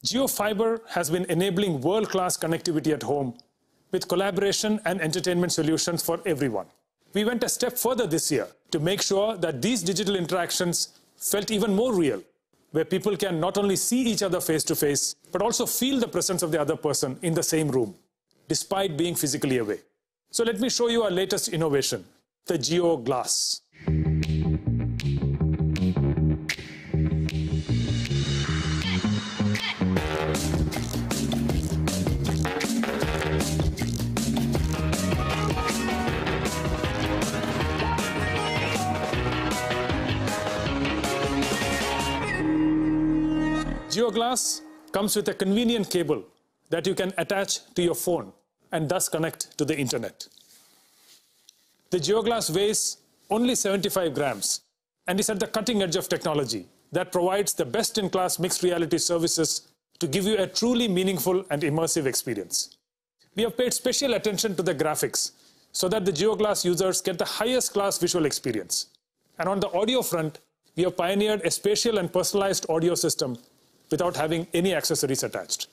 JioFiber has been enabling world-class connectivity at home with collaboration and entertainment solutions for everyone. We went a step further this year to make sure that these digital interactions felt even more real, where people can not only see each other face to face, but also feel the presence of the other person in the same room, despite being physically away. So let me show you our latest innovation, the Jio Glass. Jio Glass comes with a convenient cable that you can attach to your phone and thus connect to the internet. The Jio Glass weighs only 75 grams and is at the cutting edge of technology that provides the best-in-class mixed reality services to give you a truly meaningful and immersive experience. We have paid special attention to the graphics so that the Jio Glass users get the highest class visual experience. And on the audio front, we have pioneered a spatial and personalized audio system without having any accessories attached.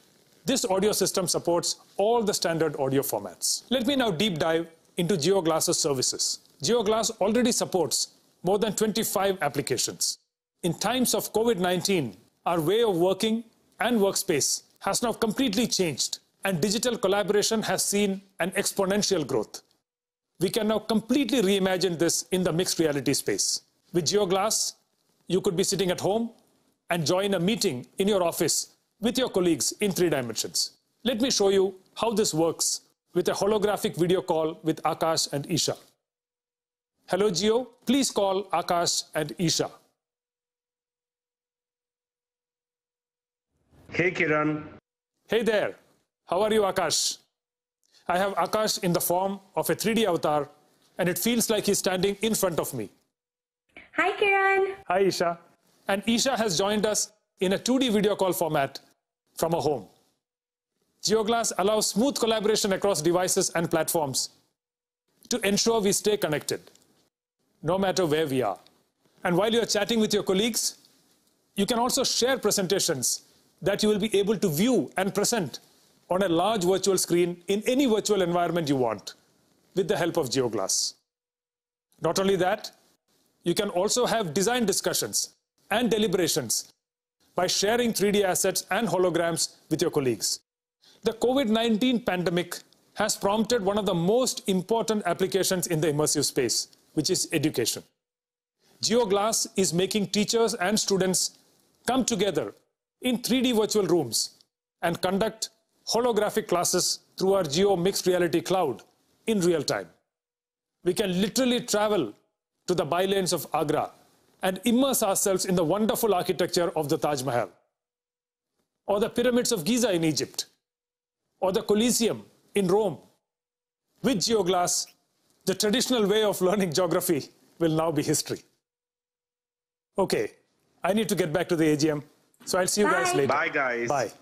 This audio system supports all the standard audio formats. Let me now deep dive into Jio Glass's services. Jio Glass already supports more than 25 applications. In times of COVID-19, our way of working and workspace has now completely changed, and digital collaboration has seen an exponential growth. We can now completely reimagine this in the mixed reality space. With Jio Glass, you could be sitting at home and join a meeting in your office with your colleagues in 3 dimensions. Let me show you how this works with a holographic video call with Akash and Isha. Hello Jio, please call Akash and Isha. Hey Kiran. Hey there, how are you Akash? I have Akash in the form of a 3D avatar and it feels like he's standing in front of me. Hi Kiran. Hi Isha. And Isha has joined us in a 2D video call format from her home. Jio Glass allows smooth collaboration across devices and platforms to ensure we stay connected, no matter where we are. And while you're chatting with your colleagues, you can also share presentations that you will be able to view and present on a large virtual screen in any virtual environment you want with the help of Jio Glass. Not only that, you can also have design discussions and deliberations by sharing 3D assets and holograms with your colleagues. The COVID-19 pandemic has prompted one of the most important applications in the immersive space, which is education. Jio Glass is making teachers and students come together in 3D virtual rooms and conduct holographic classes through our Jio Mixed Reality Cloud in real time. We can literally travel to the bylanes of Agra and immerse ourselves in the wonderful architecture of the Taj Mahal, or the pyramids of Giza in Egypt, or the Colosseum in Rome. With Jio Glass, the traditional way of learning geography will now be history. Okay, I need to get back to the AGM, so I'll see you guys later. Bye guys. Bye.